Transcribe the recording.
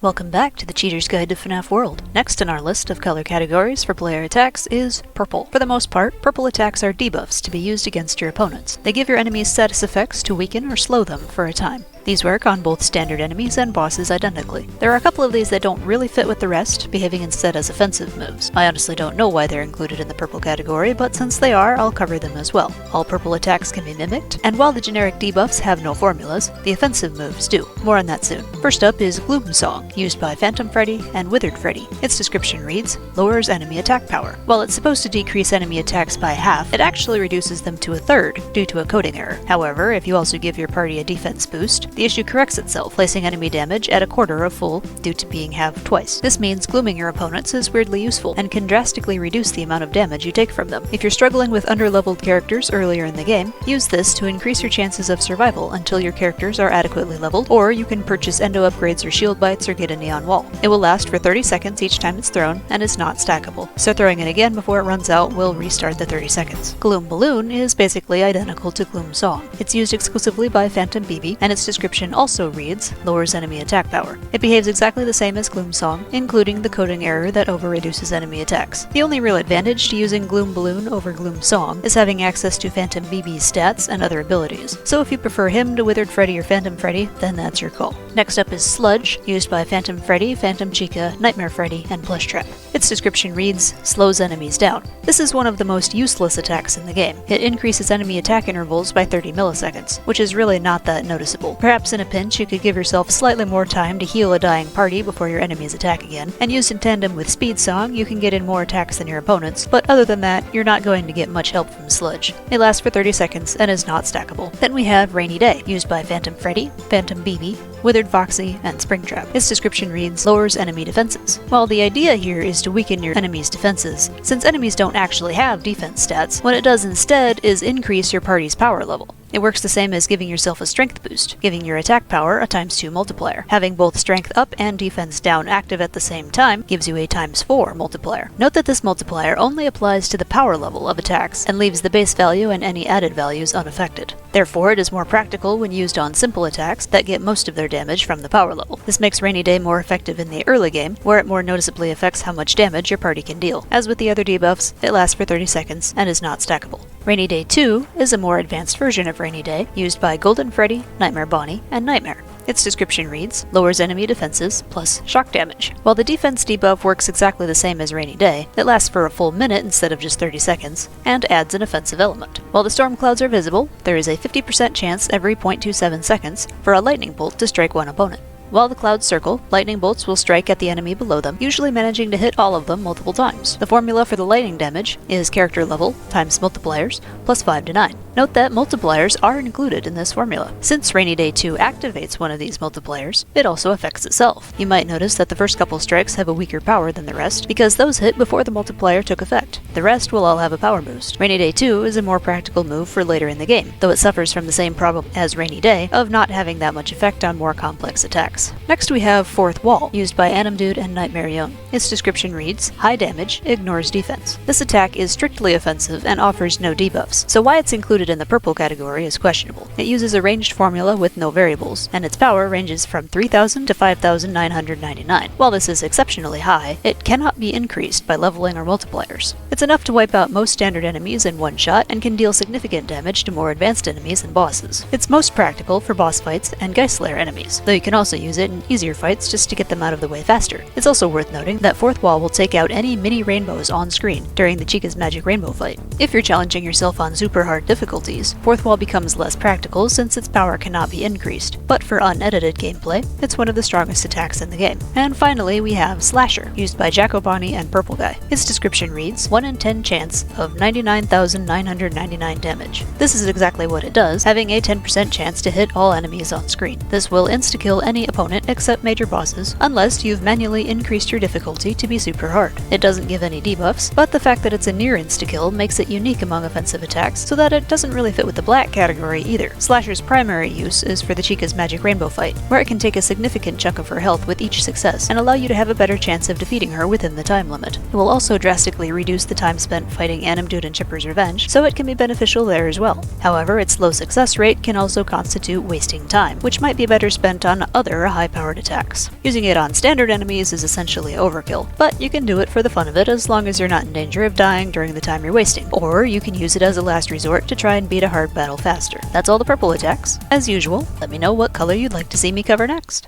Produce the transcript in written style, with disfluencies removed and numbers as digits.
Welcome back to the Cheater's Guide to FNaF World. Next in our list of color categories for player attacks is purple. For the most part, purple attacks are debuffs to be used against your opponents. They give your enemies status effects to weaken or slow them for a time. These work on both standard enemies and bosses identically. There are a couple of these that don't really fit with the rest, behaving instead as offensive moves. I honestly don't know why they're included in the purple category, but since they are, I'll cover them as well. All purple attacks can be mimicked, and while the generic debuffs have no formulas, the offensive moves do. More on that soon. First up is Gloom Song, used by Phantom Freddy and Withered Freddy. Its description reads, lowers enemy attack power. While it's supposed to decrease enemy attacks by half, it actually reduces them to a third due to a coding error. However, if you also give your party a defense boost, the issue corrects itself, placing enemy damage at a quarter of full due to being halved twice. This means glooming your opponents is weirdly useful and can drastically reduce the amount of damage you take from them. If you're struggling with underleveled characters earlier in the game, use this to increase your chances of survival until your characters are adequately leveled, or you can purchase endo upgrades or shield bites or get a neon wall. It will last for 30 seconds each time it's thrown and is not stackable, so throwing it again before it runs out will restart the 30 seconds. Gloom Balloon is basically identical to Gloom Song. It's used exclusively by Phantom BB, and its description also reads, lowers enemy attack power. It behaves exactly the same as Gloom Song, including the coding error that over-reduces enemy attacks. The only real advantage to using Gloom Balloon over Gloom Song is having access to Phantom BB's stats and other abilities, so if you prefer him to Withered Freddy or Phantom Freddy, then that's your call. Next up is Sludge, used by Phantom Freddy, Phantom Chica, Nightmare Freddy, and Plush Trap. Its description reads, slows enemies down. This is one of the most useless attacks in the game. It increases enemy attack intervals by 30 milliseconds, which is really not that noticeable. Perhaps in a pinch you could give yourself slightly more time to heal a dying party before your enemies attack again, and used in tandem with Speed Song you can get in more attacks than your opponents, but other than that, you're not going to get much help from Sludge. It lasts for 30 seconds and is not stackable. Then we have Rainy Day, used by Phantom Freddy, Phantom BB, Withered Foxy, and Springtrap. Its description reads, lowers enemy defenses. While the idea here is to weaken your enemy's defenses, since enemies don't actually have defense stats, what it does instead is increase your party's power level. It works the same as giving yourself a strength boost, giving your attack power a ×2 multiplier. Having both strength up and defense down active at the same time gives you a ×4 multiplier. Note that this multiplier only applies to the power level of attacks and leaves the base value and any added values unaffected. Therefore, it is more practical when used on simple attacks that get most of their damage from the power level. This makes Rainy Day more effective in the early game, where it more noticeably affects how much damage your party can deal. As with the other debuffs, it lasts for 30 seconds and is not stackable. Rainy Day 2 is a more advanced version of Rainy Day, used by Golden Freddy, Nightmare Bonnie, and Nightmare. Its description reads, lowers enemy defenses plus shock damage. While the defense debuff works exactly the same as Rainy Day, it lasts for a full minute instead of just 30 seconds, and adds an offensive element. While the storm clouds are visible, there is a 50% chance every 0.27 seconds for a lightning bolt to strike one opponent. While the clouds circle, lightning bolts will strike at the enemy below them, usually managing to hit all of them multiple times. The formula for the lightning damage is character level times multipliers plus 5 to 9. Note that multipliers are included in this formula. Since Rainy Day 2 activates one of these multipliers, it also affects itself. You might notice that the first couple strikes have a weaker power than the rest, because those hit before the multiplier took effect. The rest will all have a power boost. Rainy Day 2 is a more practical move for later in the game, though it suffers from the same problem as Rainy Day of not having that much effect on more complex attacks. Next we have Fourth Wall, used by Animdude and Nightmare Young. Its description reads, high damage, ignores defense. This attack is strictly offensive and offers no debuffs, so why it's included in the purple category is questionable. It uses a ranged formula with no variables, and its power ranges from 3,000 to 5,999. While this is exceptionally high, it cannot be increased by leveling or multipliers. It's enough to wipe out most standard enemies in one shot and can deal significant damage to more advanced enemies and bosses. It's most practical for boss fights and Geist Slayer enemies, though you can also use it in easier fights just to get them out of the way faster. It's also worth noting that Fourth Wall will take out any mini rainbows on screen during the Chica's Magic Rainbow fight. If you're challenging yourself on super hard difficulties, Fourth Wall becomes less practical since its power cannot be increased, but for unedited gameplay, it's one of the strongest attacks in the game. And finally, we have Slasher, used by Jacko Bonnie and Purple Guy. Its description reads, 1 in 10 chance of 99,999 damage. This is exactly what it does, having a 10% chance to hit all enemies on screen. This will insta-kill any opponent except major bosses, unless you've manually increased your difficulty to be super hard. It doesn't give any debuffs, but the fact that it's a near insta-kill makes it unique among offensive attacks, so that it doesn't doesn't really fit with the black category either. Slasher's primary use is for the Chica's Magic Rainbow fight, where it can take a significant chunk of her health with each success, and allow you to have a better chance of defeating her within the time limit. It will also drastically reduce the time spent fighting Animdude and Chipper's Revenge, so it can be beneficial there as well. However, its low success rate can also constitute wasting time, which might be better spent on other high-powered attacks. Using it on standard enemies is essentially overkill, but you can do it for the fun of it as long as you're not in danger of dying during the time you're wasting. Or you can use it as a last resort to try and beat a hard battle faster. That's all the purple attacks. As usual, let me know what color you'd like to see me cover next.